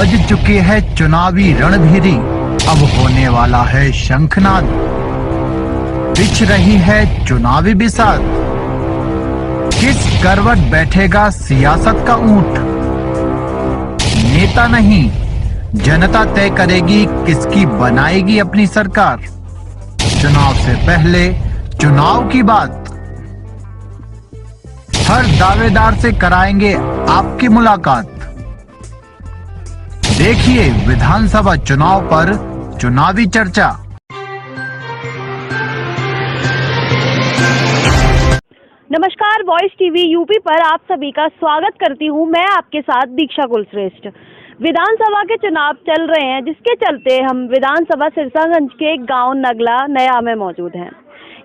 बज चुकी है चुनावी रणभेरी, अब होने वाला है शंखनाद। बिछ रही है चुनावी बिसात, किस करवट बैठेगा सियासत का ऊंट। नेता नहीं, जनता तय करेगी किसकी बनाएगी अपनी सरकार। चुनाव से पहले चुनाव की बात, हर दावेदार से कराएंगे आपकी मुलाकात। देखिए विधानसभा चुनाव पर चुनावी चर्चा। नमस्कार, वॉइस टीवी यूपी पर आप सभी का स्वागत करती हूं। मैं आपके साथ दीक्षा कुलश्रेष्ठ। विधानसभा के चुनाव चल रहे हैं, जिसके चलते हम विधानसभा सिरसागंज के एक गांव नगला नया में मौजूद हैं।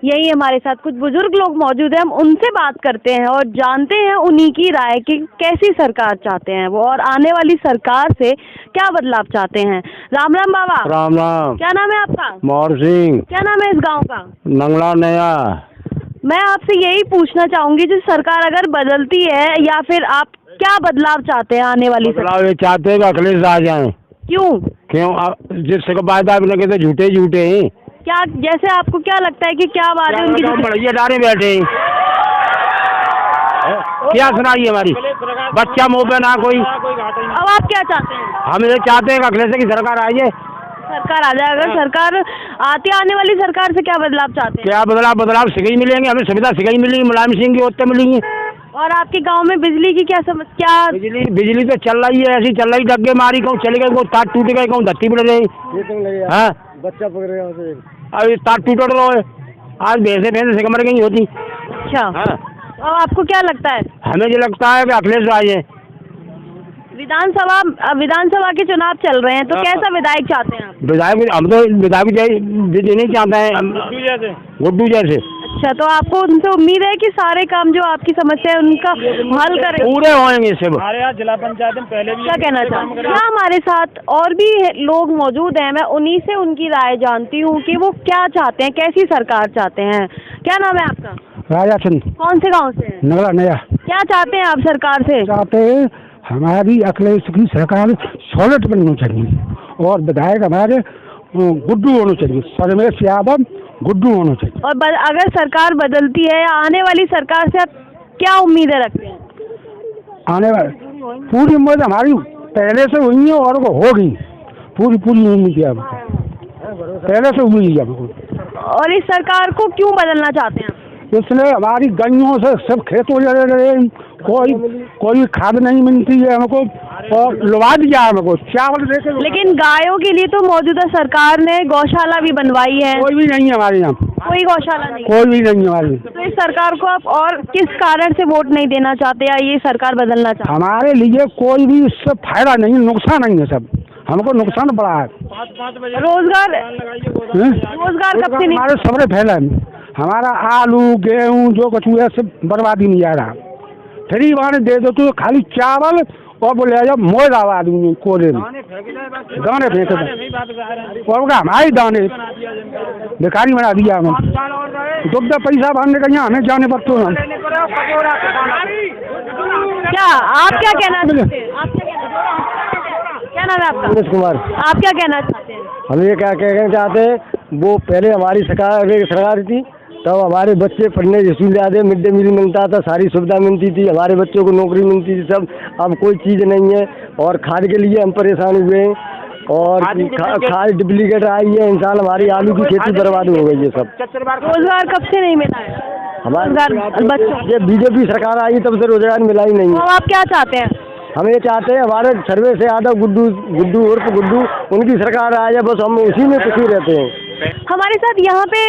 यही हमारे साथ कुछ बुजुर्ग लोग मौजूद हैं, हम उनसे बात करते हैं और जानते हैं उन्हीं की राय कि कैसी सरकार चाहते हैं वो और आने वाली सरकार से क्या बदलाव चाहते हैं। राम राम बाबा। राम राम। क्या नाम है आपका? मोहर सिंह। क्या नाम है इस गांव का? नंगला नया। मैं आपसे यही पूछना चाहूंगी, जो सरकार अगर बदलती है या फिर आप क्या बदलाव चाहते हैं आने वाली बदलाव ये चाहते हैं कि अखिलेश आ जाए। क्यों जिससे वायदा लगे तो झूठे झूठे हैं। क्या जैसे आपको क्या लगता है कि क्या बात है उनकी? बढ़िया डारे बैठे क्या सुनाइए हमारी बच्चा मुँह पे ना कोई। अब आप क्या चाहते हैं? हम ये चाहते हैं कि अखिलेश की सरकार आ जाए। सरकार आ जाए। अगर सरकार आने वाली सरकार से क्या बदलाव चाहते हैं? क्या बदलाव सिगई मिलेंगे, हमें सुविधा सिगई मिलेगी, मुलायम सिंह की ओते मिलेंगी। और आपके गांव में बिजली की क्या समस्या? बिजली तो चल रही है, ऐसी चल रही, डग्गे मारी कहूँ चले गए, कहूँ तार टूट गए, कहूँ धरती पड़ गई। हाँ बच्चा पकड़ गया अभी तार टूट रहा है, आज भैंसे से मर गई होती। अच्छा। हाँ। अब आपको क्या लगता है? हमें जो लगता है कि अखिलेश आ जाए। विधानसभा के चुनाव चल रहे हैं, तो कैसा विधायक चाहते हैं आप? विधायक हम तो विधायक नहीं चाहते हैं, गुड्डू जैसे। अच्छा, तो आपको उनसे उम्मीद है कि सारे काम जो आपकी समस्या है उनका हल करें? पूरे होंगे सब। हमारे यहाँ जिला पंचायत में पहले भी क्या कहना चाहते हैं? हमारे साथ और भी लोग मौजूद हैं, मैं उन्हीं से उनकी राय जानती हूँ कि वो क्या चाहते हैं, कैसी सरकार चाहते हैं। क्या नाम है आपका? राजा चंद। कौन से गाँव से? नगला नया। क्या चाहते हैं आप सरकार से? चाहते हैं हमारी अखिलेश की सरकार सॉलिड बननी चाहिए और विधायक हमारे गुड्डू होने चाहिए, सर्वेश यादव गुड्डू होने चाहिए। और अगर सरकार बदलती है या आने वाली सरकार से आप क्या उम्मीदें रखते हैं? आने वाली पूरी उम्मीद हमारी पहले से हुई है और वो होगी। पूरी उम्मीद है पहले से हुई है। और इस सरकार को क्यों बदलना चाहते हैं? इसलिए हमारी गलियों से सब खेतों ले रहे, कोई खाद नहीं मिलती है हमको और लुभा दिया हमको चावल देके। लेकिन गायों के लिए तो मौजूदा सरकार ने गौशाला भी बनवाई है। कोई भी नहीं है हमारे यहाँ, कोई गौशाला नहीं, कोई भी नहीं है हमारे। तो इस सरकार को आप और किस कारण से वोट नहीं देना चाहते या ये सरकार बदलना चाहते? हमारे लिए कोई भी इससे फायदा नहीं, नुकसान नहीं है, सब हमको नुकसान पड़ा है। रोजगार कब से नहीं? हमारे सबरे फैला है, हमारा आलू गेहूँ जो कुछ हुआ सब बर्बादी नहीं जा रहा। फ्री वाने दे दो तो खाली चावल और बोले जाओ मोड़ आवा दूंगी कोले में गाने फेंक दो और हमारे दाने बेकारी बना दिया। हम दुग्ध पैसा भरने का यहाँ हमें जाने पर तो हम क्या आप क्या कहना चाहते हैं? क्या नाम है आपका? सुरेश कुमार। आप क्या कहना चाहते हैं? हम ये क्या कहना चाहते हैं, वो पहले हमारी सरकार थी तब हमारे बच्चे पढ़ने स्कूल जाते, मिड डे मील मिलता था, सारी सुविधा मिलती थी, हमारे बच्चों को नौकरी मिलती थी सब। अब कोई चीज़ नहीं है और खाद के लिए हम परेशान हुए हैं और खाद डुप्लीकेट आई है। इंसान हमारी आलू की खेती बर्बाद हो गई है सब। रोजगार कब से नहीं मिला है हमारे बच्चों? ये बीजेपी सरकार आई तब से रोजगार मिला ही नहीं है। तो आप क्या चाहते हैं? हम ये चाहते हैं हमारे सर्वेश यादव गुड्डू उर्फ गुड्डू उनकी सरकार आ जाए, बस हम उसी में खुशी रहते हैं। हमारे साथ यहाँ पे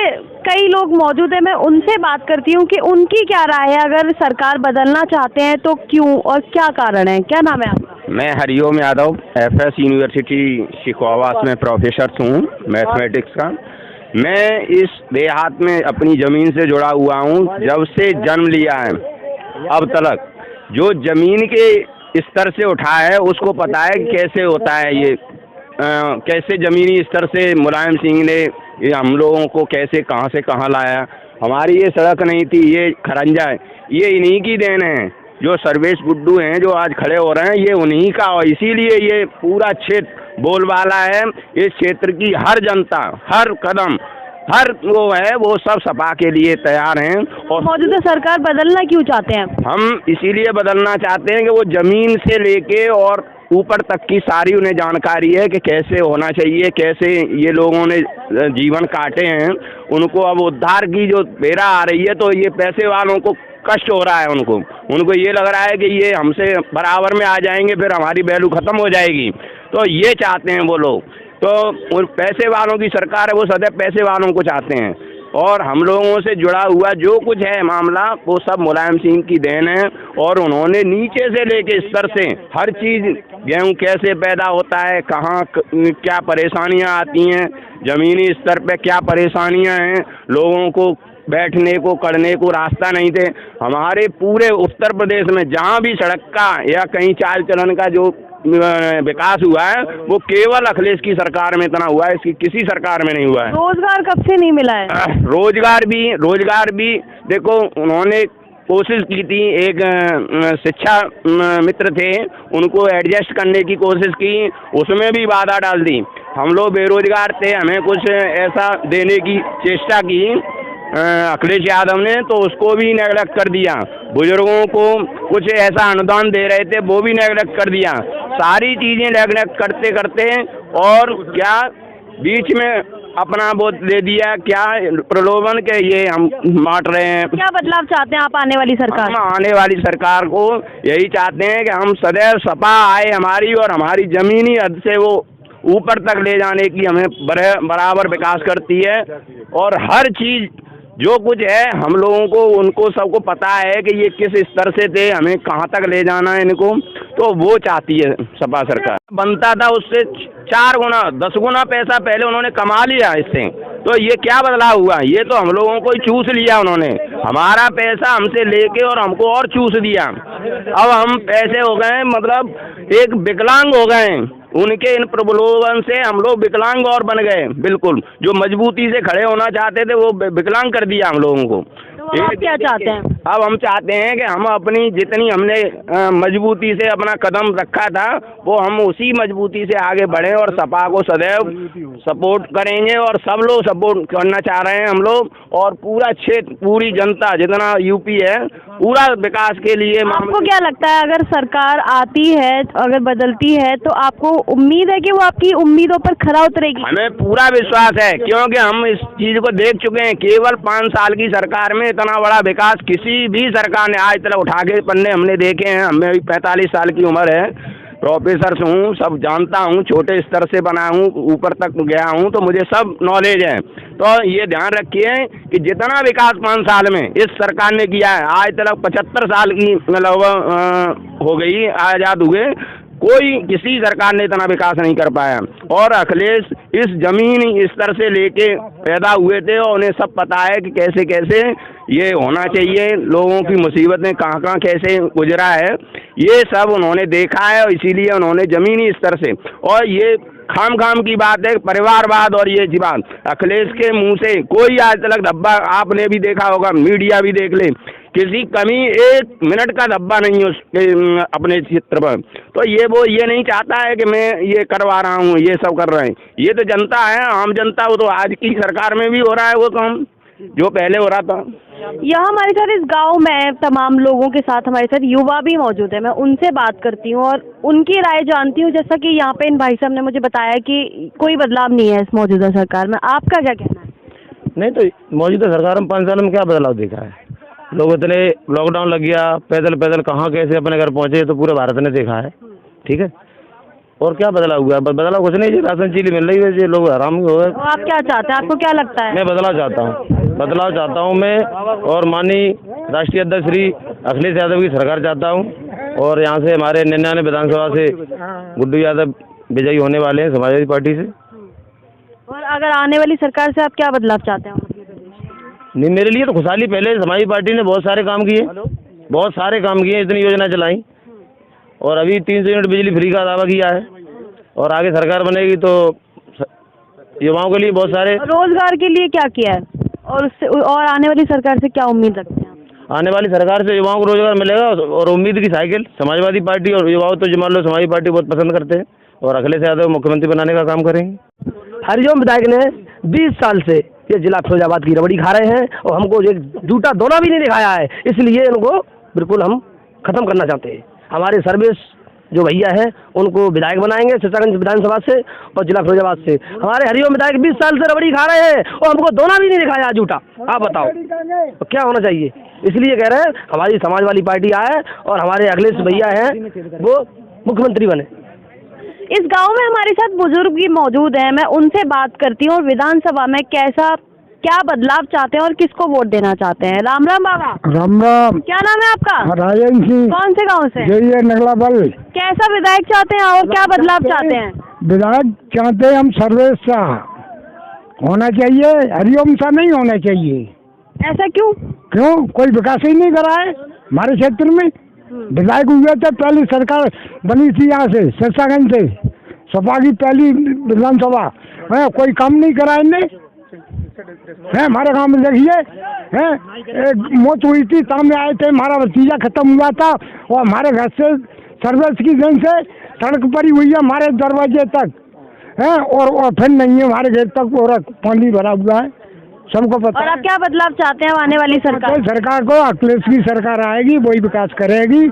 कई लोग मौजूद हैं, मैं उनसे बात करती हूँ कि उनकी क्या राय है, अगर सरकार बदलना चाहते हैं तो क्यों और क्या कारण है। क्या नाम है आपका? मैं हरिओम यादव, एफएस यूनिवर्सिटी शिकोवास में प्रोफेसर हूँ मैथमेटिक्स का। मैं इस देहात में अपनी ज़मीन से जुड़ा हुआ हूँ, जब से जन्म लिया है अब तक। जो ज़मीन के स्तर से उठा है उसको पता है कैसे होता है ये, कैसे ज़मीनी स्तर से मुलायम सिंह ने ये हम लोगों को कैसे कहाँ से कहाँ लाया। हमारी ये सड़क नहीं थी, ये खरंजा है, ये इन्हीं की देन है। जो सर्वेश गुड्डू हैं जो आज खड़े हो रहे हैं, ये उन्हीं का, और इसीलिए ये पूरा क्षेत्र बोलबाला है। इस क्षेत्र की हर जनता, हर कदम, हर वो है, वो सब सपा के लिए तैयार हैं। और मौजूदा सरकार बदलना क्यों चाहते हैं? हम इसीलिए बदलना चाहते हैं कि वो जमीन से लेके और ऊपर तक की सारी उन्हें जानकारी है कि कैसे होना चाहिए, कैसे ये लोगों ने जीवन काटे हैं। उनको अब उद्धार की जो बेरा आ रही है, तो ये पैसे वालों को कष्ट हो रहा है। उनको ये लग रहा है कि ये हमसे बराबर में आ जाएंगे, फिर हमारी वैल्यू खत्म हो जाएगी। तो ये चाहते हैं वो लोग, तो पैसे वालों की सरकार है, वो सदैव पैसे वालों को चाहते हैं। और हम लोगों से जुड़ा हुआ जो कुछ है मामला, वो सब मुलायम सिंह की देन है। और उन्होंने नीचे से लेके स्तर से हर चीज़, गेहूँ कैसे पैदा होता है, कहाँ क्या परेशानियाँ आती हैं, ज़मीनी स्तर पे क्या परेशानियाँ हैं, लोगों को बैठने को करने को रास्ता नहीं थे। हमारे पूरे उत्तर प्रदेश में जहाँ भी सड़क का या कहीं चाल चलन का जो विकास हुआ है, वो केवल अखिलेश की सरकार में इतना हुआ है, इसकी किसी सरकार में नहीं हुआ है। रोजगार कब से नहीं मिला है? रोजगार भी देखो, उन्होंने कोशिश की थी, एक शिक्षा मित्र थे, उनको एडजस्ट करने की कोशिश की, उसमें भी बाधा डाल दी। हम लोग बेरोजगार थे, हमें कुछ ऐसा देने की चेष्टा की अखिलेश यादव ने, तो उसको भी नेगलेक्ट कर दिया। बुजुर्गों को कुछ ऐसा अनुदान दे रहे थे, वो भी नेगलेक्ट कर दिया। सारी चीज़ें नेगलेक्ट करते करते और क्या बीच में अपना वो दे दिया, क्या प्रलोभन के ये हम बांट रहे हैं। क्या बदलाव चाहते हैं आप आने वाली सरकार? हम आने वाली सरकार को यही चाहते हैं कि हम सदैव सपा आए हमारी, और हमारी जमीनी हद से वो ऊपर तक ले जाने की हमें बराबर विकास करती है। और हर चीज़ जो कुछ है हम लोगों को, उनको सबको पता है कि ये किस स्तर से थे, हमें कहाँ तक ले जाना है इनको, तो वो चाहती है सपा सरकार। बनता था उससे 4 गुना 10 गुना पैसा पहले उन्होंने कमा लिया इससे, तो ये क्या बदलाव हुआ? ये तो हम लोगों को ही चूस लिया उन्होंने, हमारा पैसा हमसे लेके और हमको और चूस दिया। अब हम पैसे हो गए, मतलब एक विकलांग हो गए, उनके इन प्रलोभन से हम लोग विकलांग और बन गए। बिल्कुल, जो मजबूती से खड़े होना चाहते थे वो विकलांग कर दिया हम लोगों को। तो आप क्या चाहते हैं? अब हम चाहते हैं कि हम अपनी जितनी हमने मजबूती से अपना कदम रखा था, वो हम उसी मजबूती से आगे बढ़ें और सपा को सदैव सपोर्ट करेंगे। और सब लोग सपोर्ट करना चाह रहे हैं हम लोग, और पूरा क्षेत्र, पूरी जनता, जितना यूपी है, पूरा विकास के लिए। आपको क्या लगता है, अगर सरकार आती है, अगर बदलती है, तो आपको उम्मीद है कि वो आपकी उम्मीदों पर खरा उतरेगी? हमें पूरा विश्वास है, क्योंकि हम इस चीज को देख चुके हैं। केवल 5 साल की सरकार में इतना बड़ा विकास किसी भी सरकार ने आज तक उठा के पन्ने हमने देखे हैं। हमें भी 45 साल की उम्र है, प्रोफेसर हूँ, सब जानता हूँ, छोटे स्तर से बना हूँ, ऊपर तक गया हूँ, तो मुझे सब नॉलेज है। तो ये ध्यान रखिए कि जितना विकास 5 साल में इस सरकार ने किया है, आज तक 75 साल की मतलब हो गई आज़ाद हुए, कोई किसी सरकार ने इतना विकास नहीं कर पाया। और अखिलेश इस जमीन स्तर से लेके पैदा हुए थे, और उन्हें सब पता है कि कैसे कैसे ये होना चाहिए, लोगों की मुसीबतें कहाँ कहाँ कैसे गुजरा है, ये सब उन्होंने देखा है। और इसीलिए उन्होंने जमीनी स्तर से, और ये खाम की बात है, परिवारवाद और ये बात अखिलेश के मुंह से कोई आज तक धब्बा, आपने भी देखा होगा, मीडिया भी देख ले, किसी कमी 1 मिनट का धब्बा नहीं है उसके अपने क्षेत्र पर। तो वो ये नहीं चाहता है कि मैं ये करवा रहा हूँ, ये सब कर रहे हैं। ये तो जनता है, आम जनता, वो तो आज की सरकार में भी हो रहा है वो काम जो पहले हो रहा था। यहाँ हमारे साथ इस गांव में तमाम लोगों के साथ हमारे साथ युवा भी मौजूद है। मैं उनसे बात करती हूँ और उनकी राय जानती हूँ। जैसा कि यहाँ पे इन भाई साहब ने मुझे बताया कि कोई बदलाव नहीं है इस मौजूदा सरकार में, आपका क्या कहना है? नहीं, तो मौजूदा सरकार में 5 साल में क्या बदलाव देखा है? लोग इतने, लॉकडाउन लग गया, पैदल कहाँ कैसे अपने घर पहुँचे, तो पूरे भारत ने देखा है। ठीक है, और क्या बदलाव हुआ? बदलाव कुछ नहीं, राशन चीली मिल रही है, ये लोग आराम हो गए। तो आप क्या चाहते हैं, आपको क्या लगता है? मैं बदलाव चाहता हूँ मैं, और माननीय राष्ट्रीय अध्यक्ष श्री अखिलेश यादव की सरकार चाहता हूँ। और यहाँ से हमारे 99 विधानसभा से गुड्डू यादव विजयी होने वाले हैं समाजवादी पार्टी से। और अगर आने वाली सरकार से आप क्या बदलाव चाहते हैं? नहीं, मेरे लिए तो खुशहाली। पहले समाजवादी पार्टी ने बहुत सारे काम किए, इतनी योजना चलाई, और अभी 300 यूनिट बिजली फ्री का दावा किया है। और आगे सरकार बनेगी तो युवाओं के लिए बहुत सारे रोजगार के लिए क्या किया है, और उससे और आने वाली सरकार से क्या उम्मीद रखते हैं? आने वाली सरकार से युवाओं को रोजगार मिलेगा और उम्मीद की साइकिल। समाजवादी पार्टी और युवाओं तो मान लो समाजवादी पार्टी बहुत पसंद करते हैं और अखिलेश यादव मुख्यमंत्री बनाने का काम करेंगे। हरिओम विधायक ने 20 साल से ये जिला फिरोजाबाद की रबड़ी खा रहे हैं और हमको एक जूता दोना भी नहीं दिखाया है, इसलिए इनको बिल्कुल हम खत्म करना चाहते हैं। हमारे सर्विस जो भैया हैं उनको विधायक बनाएंगे सिरसागंज विधानसभा से और जिला फिरोजाबाद से। हमारे हरिओम विधायक 20 साल से रबड़ी खा रहे हैं और हमको दोना भी नहीं दिखाया जूता। आप बताओ तो क्या होना चाहिए? इसलिए कह रहे हैं हमारी समाजवादी पार्टी आए और हमारे अखिलेश भैया हैं वो मुख्यमंत्री बने। इस गांव में हमारे साथ बुजुर्ग भी मौजूद हैं, मैं उनसे बात करती हूँ और विधानसभा में क्या बदलाव चाहते हैं और किसको वोट देना चाहते हैं। राम राम बाबा। राम राम। क्या नाम है आपका? राजन सिंह। कौन से गांव से? यही है नगला बल। कैसा विधायक चाहते हैं और क्या बदलाव चाहते हैं? विधायक चाहते हैं हम सर्विस सा होना चाहिए, हरिओम सा नहीं होना चाहिए। ऐसा क्यों? क्यों? कोई विकास ही नहीं करा है हमारे क्षेत्र में। विधायक हुए थे, पहली सरकार बनी थी यहाँ से सिरसागंज से, सपा की पहली विधानसभा है, कोई काम नहीं करा इनने है। हमारे गांव में देखिए है एक मौत हुई थी, सामने आए थे, हमारा भतीजा खत्म हुआ था और हमारे घर से सर्विस की जन से सड़क पड़ी हुई है हमारे दरवाजे तक है और फिर नहीं है हमारे घर तक और पानी भरा हुआ है, सबको पता। और आप क्या बदलाव चाहते हैं आने वाली सरकार? सरकार को अखिलेश की सरकार आएगी, वही विकास करेगी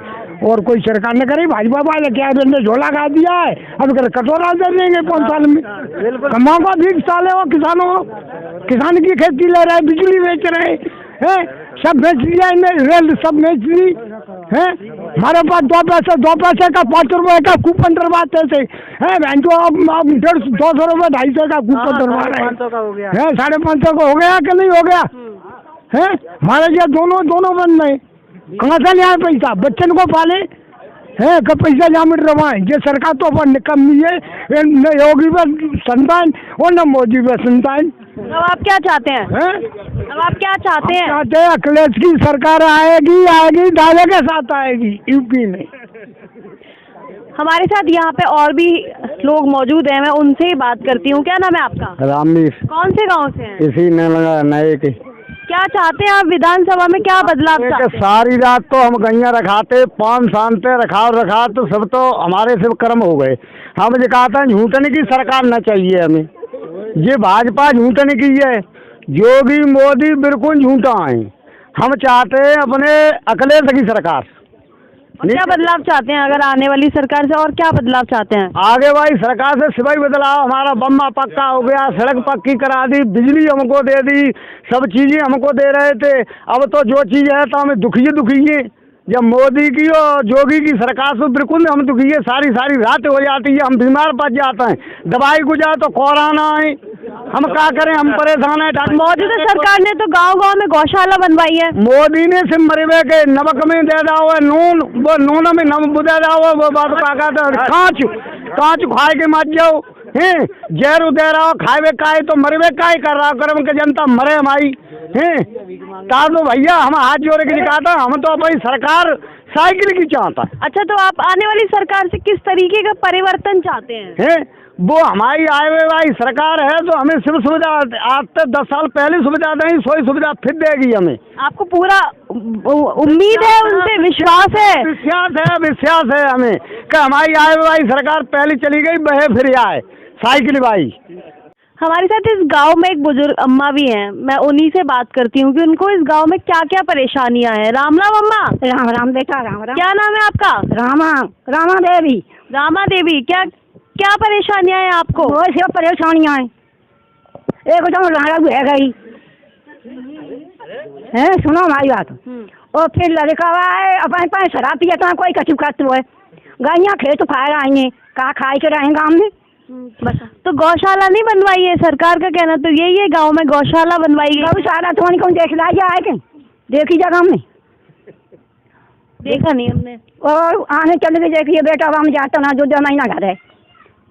और कोई सरकार न करे। भाजपा वाले क्या ने झोला गा दिया है, अब कटोरा दे देंगे 5 साल में। कमाओ का 20 साल है वो किसानों, किसान की खेती ले रहे, बिजली बेच रहे हैं, सब बेच दिया इन्हें, रेल सब बेच दी है। हमारे पास 2 पैसे का 5 रुपए का कूपन डरवाते थे है, जो अब 200 रुपए 250 का कूपन डरवा रहे हैं, 550 का हो गया कि नहीं हो गया है। हमारे यहाँ दोनों बंद नहीं, कहाँ से लिया पैसा? बच्चन को पाले है कब पैसा जामिन रवाएं? ये सरकार तो अपन निकम्मी है, न योगी पर संतान और न मोदी पर संतान। अब आप क्या चाहते हैं? अब आप क्या चाहते हैं? चाहते हैं अखिलेश की सरकार आएगी दावे के साथ आएगी यूपी में। हमारे साथ यहाँ पे और भी लोग मौजूद हैं, मैं उनसे ही बात करती हूँ। क्या नाम है आपका? रामवीर। कौन से गांव से हैं? इसी नए के। क्या चाहते हैं आप विधानसभा में, क्या बदलाव चाहते हैं? सारी रात तो हम गैया रखाते, 5 शांते रखा तो सब तो हमारे सिर्फ कर्म हो गए। हम ये कहते हैं झूठने की सरकार न चाहिए हमें, ये भाजपा झूठने की है, योगी मोदी बिल्कुल झूठा है। हम चाहते हैं अपने अखिलेश की सरकार। क्या बदलाव चाहते हैं अगर आने वाली सरकार से, और क्या बदलाव चाहते हैं? आगे भाई सरकार से सिवाय बदलाव, हमारा बम्मा पक्का हो गया, सड़क पक्की करा दी, बिजली हमको दे दी, सब चीजें हमको दे रहे थे। अब तो जो चीज है तो हमें दुखिए जब मोदी की और योगी की सरकार से बिल्कुल हम दुखिए, सारी रात हो जाती है, हम बीमार पड़ जाते हैं, दवाई को जाए तो कोरोना है, हम क्या करें, हम परेशान है। मौजूदा सरकार ने तो गांव में गौशाला बनवाई है। मोदी ने सिर्फ मरवे के नमक में दे दाओ है, नून में नमक दे दाओ, वो बात कांच खाए के मत जाओ हैं, जहर दे रहा हो खाए काहे तो मरवे काहे कर रहा कर्म के जनता मरे हमारी हैं। तो भैया हम हाथ जोड़ के दिखाता, हम तो अपनी सरकार साइकिल की चाहता। अच्छा, तो आप आने वाली सरकार से किस तरीके का परिवर्तन चाहते हैं? वो हमारी आए हुए भाई सरकार है तो हमें सिर्फ सुविधा, आज तक 10 साल पहले सुविधा नहीं, सोई सुविधा फिर देगी हमें। आपको पूरा उम्मीद है उनसे, विश्वास है हमें कि हमारी आए हुए भाई सरकार पहले चली गई, बहे फिर आए साइकिल भाई। हमारे साथ इस गांव में एक बुजुर्ग अम्मा भी हैं, मैं उन्हीं से बात करती हूँ कि उनको इस गांव में क्या क्या परेशानियां हैं। राम राम अम्मा। राम राम बेटा, राम राम। क्या नाम है आपका? रामा देवी। रामा देवी, क्या परेशानियां हैं आपको? वो सब परेशानियां हैं, एक तो लड़ा है गई है, सुनो हमारी बात। और फिर लड़का है अपने शराब पिया तो कोई कचू खाते हुए गाइयाँ खेत फायर आएंगे, कहा खाए के रहेंगे गाँव में। तो गौशाला नहीं बनवाई है? सरकार का कहना तो यही है गांव में गौशाला बनवाई गई। गौशाला तो कौन देख लाइए आए के देखी जगह में देखा नहीं हमने। और आने चले के देखिए बेटा, हम जाता ना 2 महीना घर है,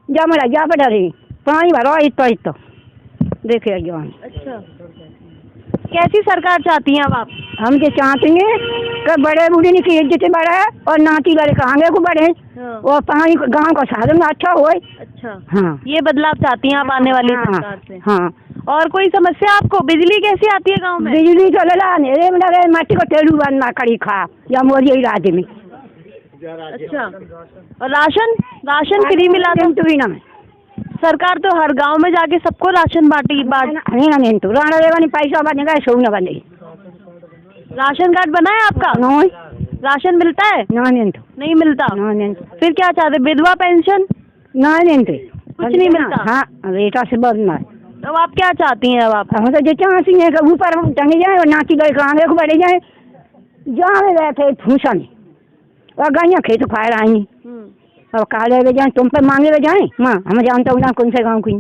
जब मैं लग पे डरी पानी भरो इत देखिए। अच्छा, कैसी सरकार चाहती हैं अब आप? हम ये चाहते हैं कि बड़े बूढ़े की इज्जत बढ़े और नाती वाले कहांगे को बढ़े और पानी गाँव का साधन अच्छा हो। अच्छा, हाँ, ये बदलाव चाहती हैं आप आने वाली सरकार से? हाँ, और कोई समस्या आपको? बिजली कैसी आती है गांव में? बिजली तो लला अंधेरे में लगे, माटी को तेलू बनना खड़ी खा या मोरी ही रात में। अच्छा, और राशन फ्री मिला था? तो भी ना सरकार तो हर गांव में जाके सबको राशन बांट नहीं ना नहीं तो राणा देवा नहीं पैसा बनेगा सो न बने। राशन कार्ड बना है आपका? नहीं राशन मिलता है? नहीं तो नहीं मिलता। नहीं फिर क्या चाहते? विधवा पेंशन? नहीं कुछ नहीं मिलता? हाँ बेटा से बनना। तो आप क्या चाहती हैं अब आप? हम तो जो चाहती हैं कि ऊपर टंगे जाए और नाची गए कांधे को बढ़े जाए, जहाँ में गए थे फूसा में और गाइयाँ खेत फायर आई। अब काले जाए तुम पे मांगे जाए माँ, हम जानता हूँ ना कौन से गाँव की।